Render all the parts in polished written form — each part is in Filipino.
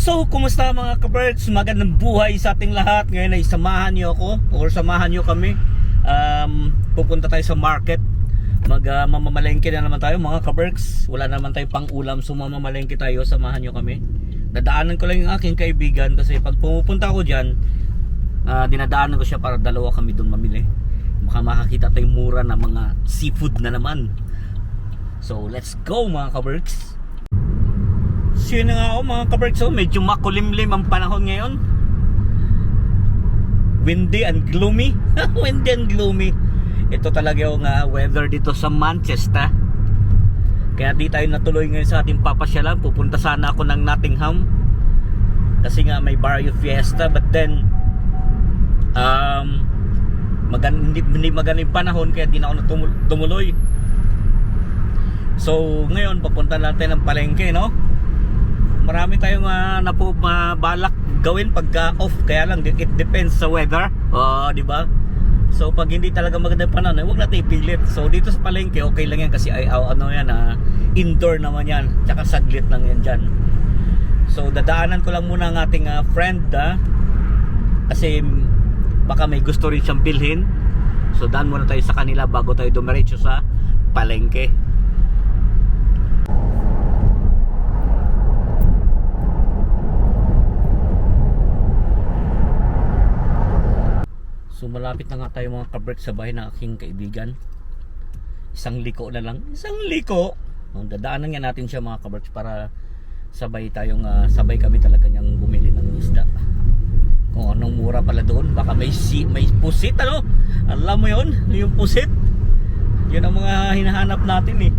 So, kumusta mga ka-birds? Magandang buhay sa ating lahat. Ngayon ay samahan niyo ako or samahan niyo kami. Pupunta tayo sa market. Mamamalengke na naman tayo mga ka-birds. Wala naman tayong pang-ulam, so mamamalengke tayo. Samahan niyo kami. Dadaanan ko lang yung aking kaibigan kasi pag pumupunta ako dyan, dinadaanan ko siya para dalawa kami doon mamili. Baka makakita tayong mura na mga seafood na naman. So, let's go mga ka-birds. So yun na nga ako mga ka-birds, medyo makulimlim ang panahon ngayon. Windy and gloomy. Windy and gloomy. Ito talaga yung weather dito sa Manchester. Kaya di tayo natuloy ngayon sa ating papasyalan. Pupunta sana ako ng Nottingham kasi nga may Barrio Fiesta. But then hindi magandang panahon kaya di na ako tumuloy. So ngayon papunta natin ng palengke, no? Marami tayong balak gawin pagka off, kaya lang it depends sa weather. Di ba? So pag hindi talaga magandang panahon, huwag natin ipilit. So dito sa palengke okay lang yan kasi indoor naman yan. Tsaka saglit lang yan dyan. So dadaanan ko lang muna ang ating friend kasi baka may gusto rin siyang bilhin. So daan muna tayo sa kanila bago tayo dumiretso sa palengke. So malapit na nga tayo mga ka-birds sa bahay ng aking kaibigan. Isang liko na lang. Isang liko. Dadaanan nga natin siya mga ka-birds para sabay kami talaga niyang bumili ng isda. Kung anong mura pala doon. Baka may pusit, ano? Alam mo yun? Yung pusit. Yun ang mga hinahanap natin eh.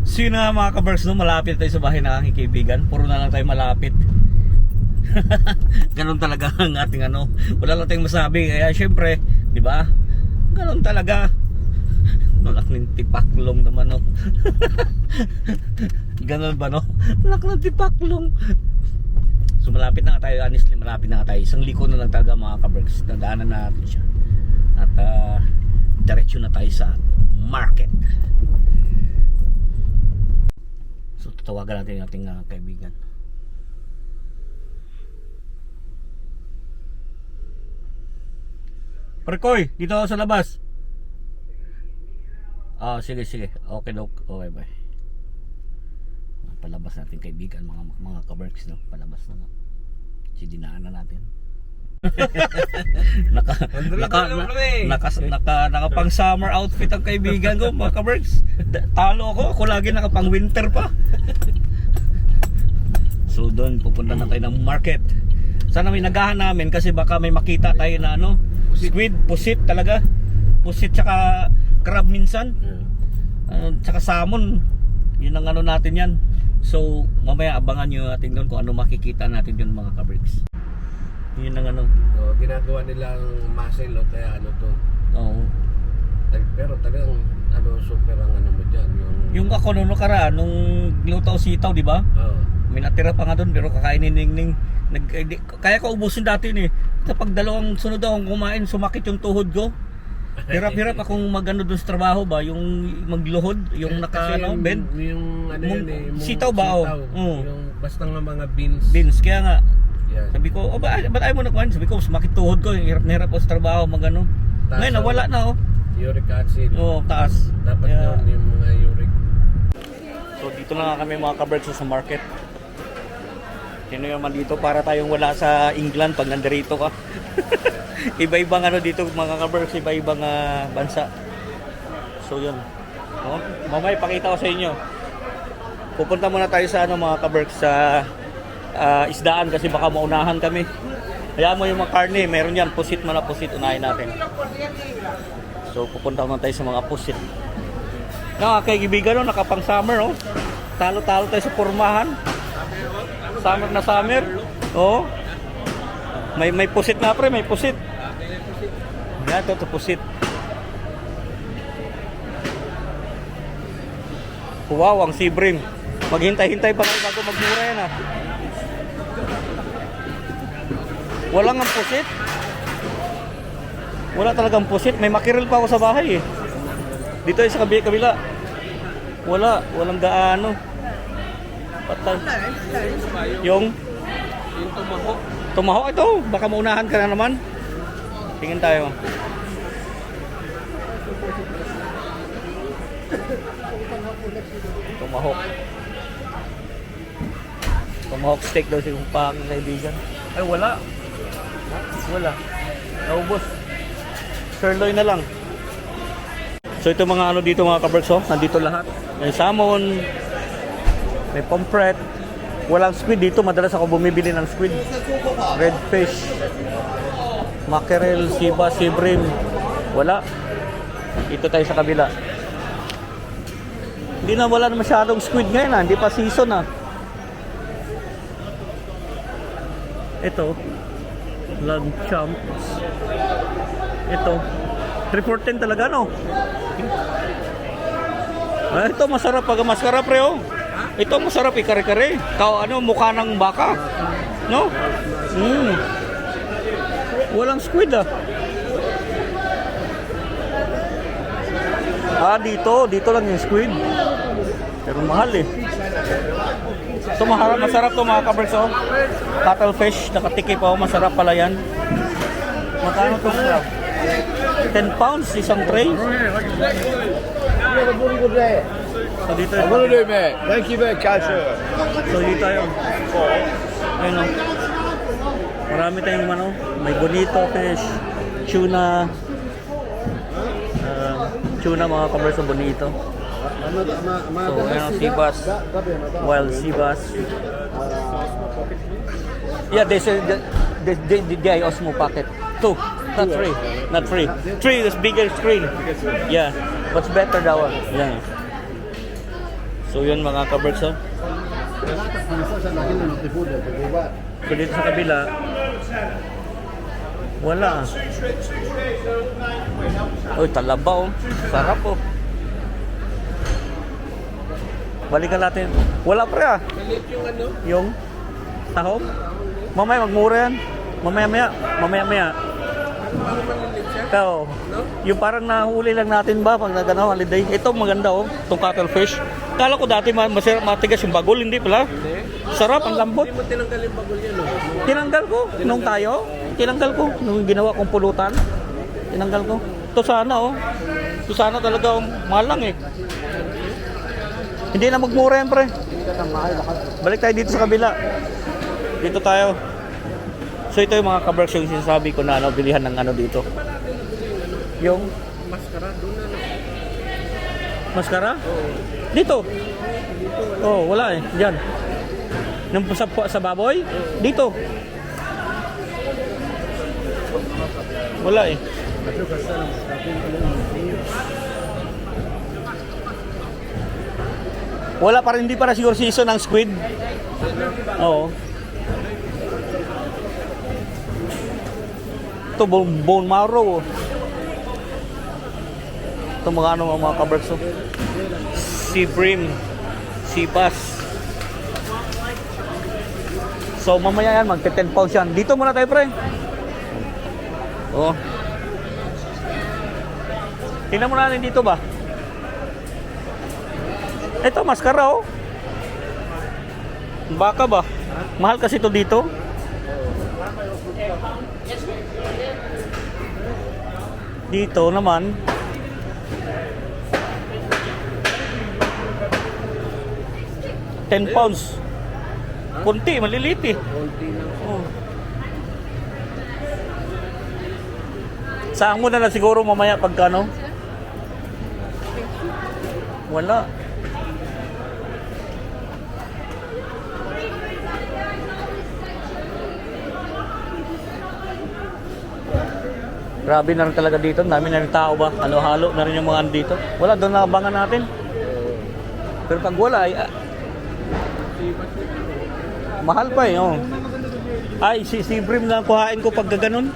So yun nga mga ka-birds, malapit tayo sa bahay ng aking kaibigan. Puro na lang tayo malapit. Ganon talaga ang ating wala lang tayong masabi, kaya syempre, di ba? Ganon talaga. Nalak ng tipaklong naman, no. Ganon ba, no? Nalak ng tipaklong. So malapit na nga tayo, honestly, malapit na nga tayo. Isang liko na lang talaga mga ka-birds. Nadaanan na natin siya. At diretsyo na tayo sa market. So tatawagan natin yung ating kaibigan. Parkoy, dito ako sa labas. Sige. Okay, bye. Palabas natin kaibigan, mga ka-birds, no? Palabas na. Dinaanan natin. naka pang summer outfit ang kaibigan ko, mga ka-birds. Talo ako lagi nakapang winter pa. So doon pupunta na tayo ng market. Sana may nagahan namin kasi baka may makita tayo na squid, pusit talaga. Pusit tsaka crab minsan. Tsaka salmon. Yun ang natin yan. So mamaya abangan nyo natin doon kung ano makikita natin yun mga ka-birds. Yun ang ginagawa nilang mussel o kaya to. Oo. Pero talagang super ang mo dyan. Yung ako nung nakaraan, nung lutaw sitaw, di ba? Oo. May natira pa nga doon pero kakainin Ningning. Kaya ko ubusin dati kapag dalawang sunod akong kumain, sumakit yung tuhod ko. Hirap akong doon sa trabaho ba, yung magluhod, yung bend. Yung sitaw ba? Yung basta nga mga beans. Beans, kaya nga. Yeah. Sabi ko, ba't ayaw mo na kumain? Sabi ko, sumakit tuhod ko, hirap ako sa trabaho, Ngayon, nawala na Uric acid. Taas. Dapat yun yung mga uric. So dito na nga kami mga ka-birds sa market. Sino naman dito para tayong wala sa England pag nandirito ka. Iba-ibang dito mga ka-birds, iba-ibang bansa. So yun. Mamaya pakita ko sa inyo. Pupunta muna tayo sa mga ka-birds sa isdaan kasi baka maunahan kami. Kaya mo yung mga karne, meron yan, pusit, unahin natin. So pupunta muna tayo sa mga pusit. Kaibigan nakapang summer Talo-talo tayo sa pormahan. Summer na summer. May pusit na pre, may pusit. Yan, ito pusit. Wow, ang sibrim. Maghintay-hintay pa tayo bago magmura yan Walang ang pusit. Wala talagang pusit. May makiril pa ako sa bahay Dito sa kabila. Walang gaano. Patay. Yung Tomahawk ito. Baka maunahan ka na naman. Tingin tayo. Tomahawk. Tomahawk steak daw si Kupang kaibigan. Ay wala. Wala. Naubos. Sirloin na lang. So ito mga ano dito mga kaberks, oh. Nandito lahat. May salmon. May pomfret. Walang squid dito. Madalas ako bumibili ng squid. Redfish. Mackerel, siba, sibrim. Wala. Dito tayo sa kabila. Hindi na wala na masyadong squid ngayon, hindi pa season ah. Ito. Log chumps. Ito. 3 for 10 talaga no? Ah, ito masarap pag maskara pre oh. Ito masarap ikare-kare. Ano mukha ng baka. No? Walang squid ah. Ah, dito lang yung squid. Pero mahal eh. So masarap to mga kaberks oh. Cuttlefish, nakatiki pa oh, masarap pala yan. Magkano to siya? 10 pounds isang tray. So dito Thank you very much. So dito tayo. Ayun oh. Marami tayong ano, may bonito fish, tuna. Tuna mga kaberks oh, bonito. So ayun oh, sea bass. Wild sea bass. Yeah, they say the Osmo packet. 2, not 3. Not 3. 3 is bigger screen. Yeah, what's better daw? Yeah. So yun mga kaberks oh. So dito sa kabila, wala. Uy, talaba oh. Sarap oh. Balikan natin. Wala pre ah. Yung tahong. Mamaya magmura yan. Mamaya. Ito. Yung parang nahuli lang natin ba pag nagano holiday. Ito maganda oh. Itong cuttlefish. Kala ko dati matigas yung bagol. Hindi pala. Sarap, ang lambot. Hindi mo tinanggal yung bagol yan oh. Tinanggal ko. Nung tayo. Tinanggal ko. Nung ginawa kong pulutan. Tinanggal ko. Ito sana oh. Ito sana talaga oh, malang eh. Hindi na magmura yan pre. Balik tayo dito sa kabila. Dito tayo. So ito yung mga kaberks yung sinasabi ko na ano, bilihan ng ano dito. Yung Maskara doon na. maskara? Dito. Oh, wala eh. Diyan. Nung sa baboy? Dito. Wala eh. Wala pa rin, hindi para siguro season ng squid. Oo. Ito, bone marrow. Ito mga ano mga kaberks. Sea bream. Sea bass. So mamaya yan, magte-10 pounds yan. Dito muna tayo pre. Oh. Tingnan mo natin dito ba? Ito, maskara oh. Baka ba? Mahal kasi ito dito. Dito naman. £10. Kunti, maliliit eh. Oh. Saan mo na lang siguro mamaya pagka ano? Wala. Grabe na rin talaga dito. Dami na rin tao ba? Halo-halo na rin yung mga dito. Wala, doon nakabangan natin. Pero pag wala, ay, mahal pa eh. Oh. Ay, si Brim lang kuhain ko pag gaganon.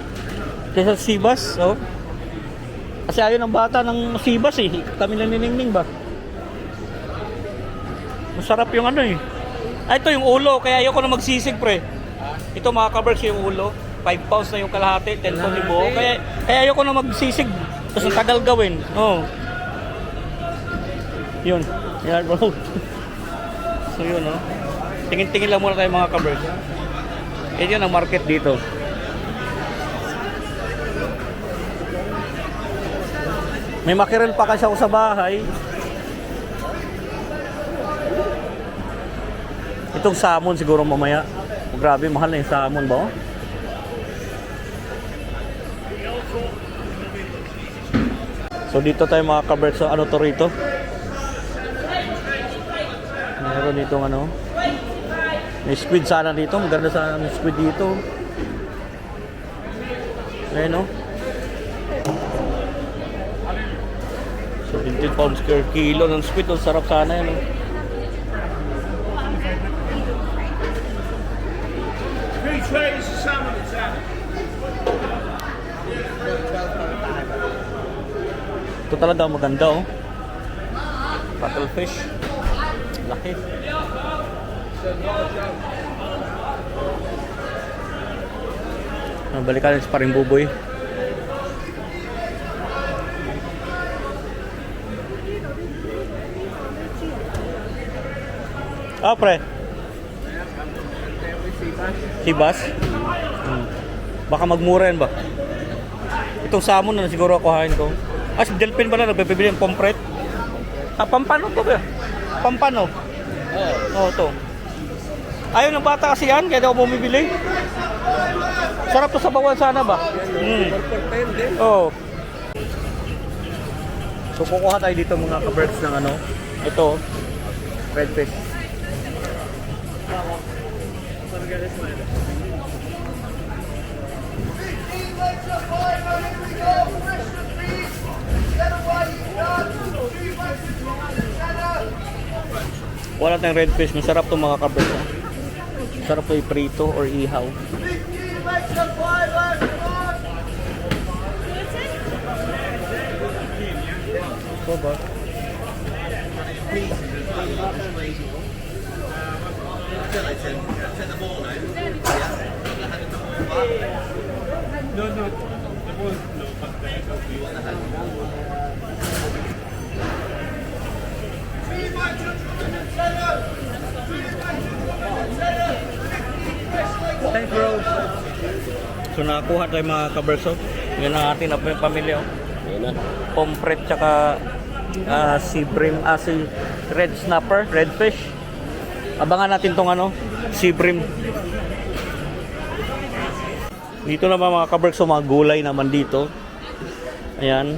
Kaysa sibas. Oh. Kasi ayaw ng bata ng sibas eh. Kami lang niningning ba? Masarap yung ano eh. Ay, ito yung ulo. Kaya ayoko na magsisig pre. Ito mga kaberks yung ulo. 5 pounds na yung kalahati, 10 pounds yung buo. Kaya ayoko na magsisig. Tapos ang tagal gawin. Oh. Yun. Yan bro. So yun oh. Tingin-tingin lang muna tayo mga kabers. Ito yun ang market dito. May makirel pa kasi ako sa bahay. Itong salmon siguro mamaya. Grabe, mahal na yung salmon ba? Oh? So dito tayo mga kabers. So ano to rito? Meron ditong ano. May squid sana dito. Maganda sana may squid dito. Ayan o. So 17 pounds per kilo ng squid. Ang sarap sana yan o. Ito talaga maganda oh. Cuttlefish. Laki. Balikan sa paring buboy. Ah, pre. Sibas? Baka magmura yan ba? Itong salmon na siguro ako hain ko. Ah, si Delphin pala nagbibili ng pomfret. Ah, pampano to ba? Pampano? Oo, to. Ayaw ng bata kasi yan, kaya daw bumibili. Sarap to sa bawal sana ba? Oo. So kukuha tayo dito mga kabirds ng ano. Ito, redfish. Wala tayong redfish, masarap to mga kabirds. Sarap to i-prito or ihaw. So ba? Thanks bro. So nakakuha tayo mga kaberso. Yan ang ating pamilya. Yan na. Pomfret tsaka si brim, si red snapper, redfish. Abangan natin tong ano, si brim. Dito naman mga kaberso, mga gulay naman dito. Ayan.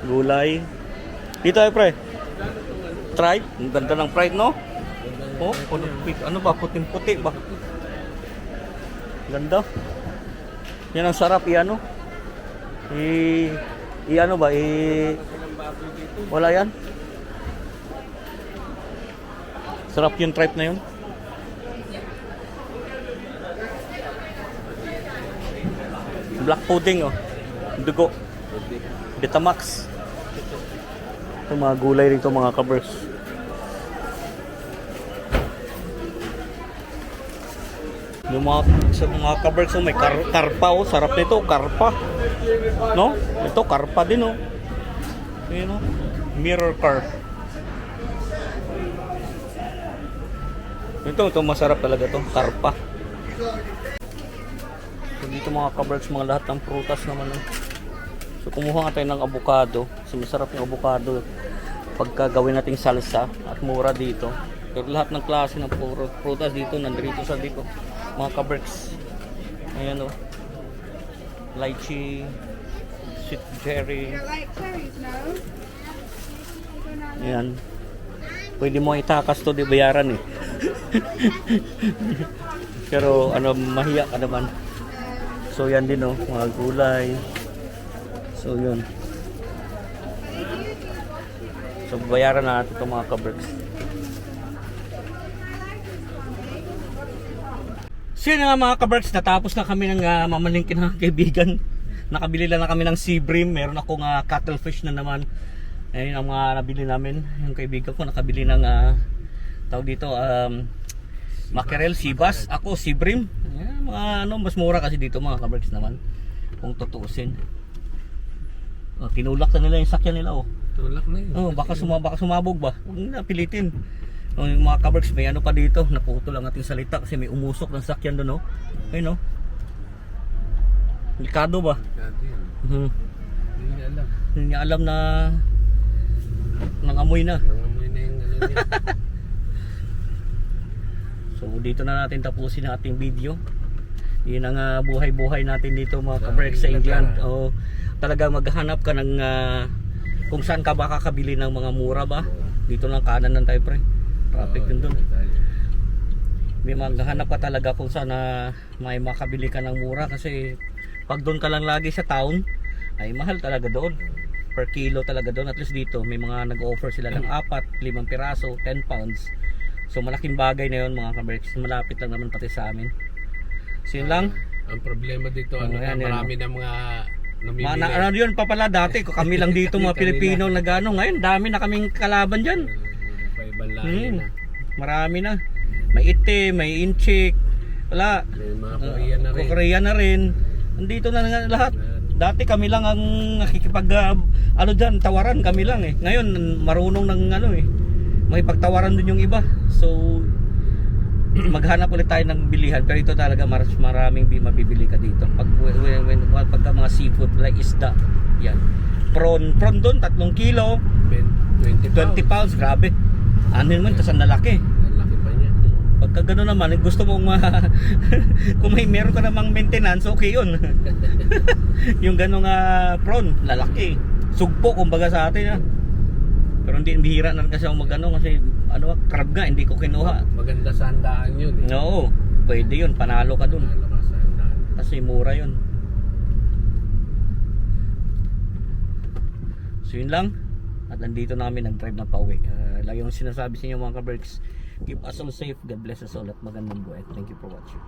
Gulay. Dito ay pre. Tripe. Ang ganda ng pride no? Oh, ano ba? Puting-puti ba? Ganda. Yan ang sarap i-ano. I-ano ba? Wala yan. Sarap yung tripe na yun. Black pudding oh. Dugo. Betamax. Ito mga gulay rito mga kabers. Yung mga kabers may karpa oh. Sarap nito, karpa. No? Ito karpa din oh. Ayun oh. Mirror carp. Ito masarap talaga to, karpa. So, dito mga kabers, mga lahat ng prutas naman oh. So kumuha nga tayo ng avocado. So masarap yung avocado pagka gawin nating salsa at mura dito. Pero lahat ng klase ng prutas dito nandito sa dito. Mga kaberks. Ayan o. Lychee, sweet cherry. Ayan. Pwede mo itakas to, di bayaran eh. Pero ano, mahiya ka naman. So yan din o, mga gulay. So yun. So bayaran na natin itong mga kaberks. So yun nga mga kaberks, natapos na kami ng mamalingkin ng kaibigan. Nakabili lang na kami ng sea bream. Meron akong cuttlefish na naman. Ayun ang mga nabili namin. Yung kaibigan ko nakabili ng tawag dito mackerel, sea bass. Ako sea bream. Ayan, mga ano, mas mura kasi dito mga kaberks naman kung tutuusin. Tinulak na nila yung sakyan nila oh. Tulak na yun. Oh, baka sumabog ba? Huwag na pilitin. Yung mga kaberks, may ano pa dito, naputol ang ating salita kasi may umusok ng sakyan doon, no? Ayun, no? Delikado ba? Delikado yan. Hmm. Hindi niya alam. Hindi niya alam na nangamoy na. Nangamoy na yung ano niya. So dito na natin tapusin ang ating video. Yun ang buhay-buhay natin dito mga kaberks sa England. O talaga maghanap ka ng kung saan ka ba kakabili ng mga mura ba. Dito lang kanan ng tayo pre. Traffic din doon. May maghanap ka talaga kung saan may makabili ka ng mura kasi pag doon ka lang lagi sa town ay mahal talaga doon. Per kilo talaga doon. At least dito may mga nag-offer sila ng 4, 5 piraso, 10 pounds. So malaking bagay na yun mga kaberks. Malapit lang naman pati sa amin. So yun lang. Ang problema dito, yan, marami na mga namimili. Ano yun pa pala dati, kami lang dito mga Pilipino na gano'n. Ngayon dami na kaming kalaban dyan. Ibang lahi na. Marami na. May itim, may inchik. Wala. May mga Korean na rin. Korean na rin. Nandito na nga lahat. Dati kami lang ang nakikipag ano dyan, tawaran kami lang eh. Ngayon marunong ng ano eh. Makipagtawaran din yung iba. So maghanap ulit tayo ng bilihan, pero ito talaga maraming mabibili ka dito. Pagka mga seafood like isda, yan. Prawn doon 3 kilo, 20 pounds, grabe. Ano naman, tas ang lalaki. Ang laki pa niya. Pagka gano'n naman, gusto mong kung meron ka namang maintenance, okay yun. Yung gano'ng prawn, lalaki. Sugpo kumbaga sa atin. Pero hindi, bihira na rin kasi ako mag-ano kasi crab nga, hindi ko kinuha. Maganda sa handaan yun eh. Oo, pwede yun, panalo ka dun. Panalo ka sa handaan. Kasi mura yun. So yun lang. At nandito na kami nag-drive na pauwi. Lagi yung sinasabi sa inyo mga kaberks, keep us all safe, God bless us all at magandang buhay. Thank you for watching.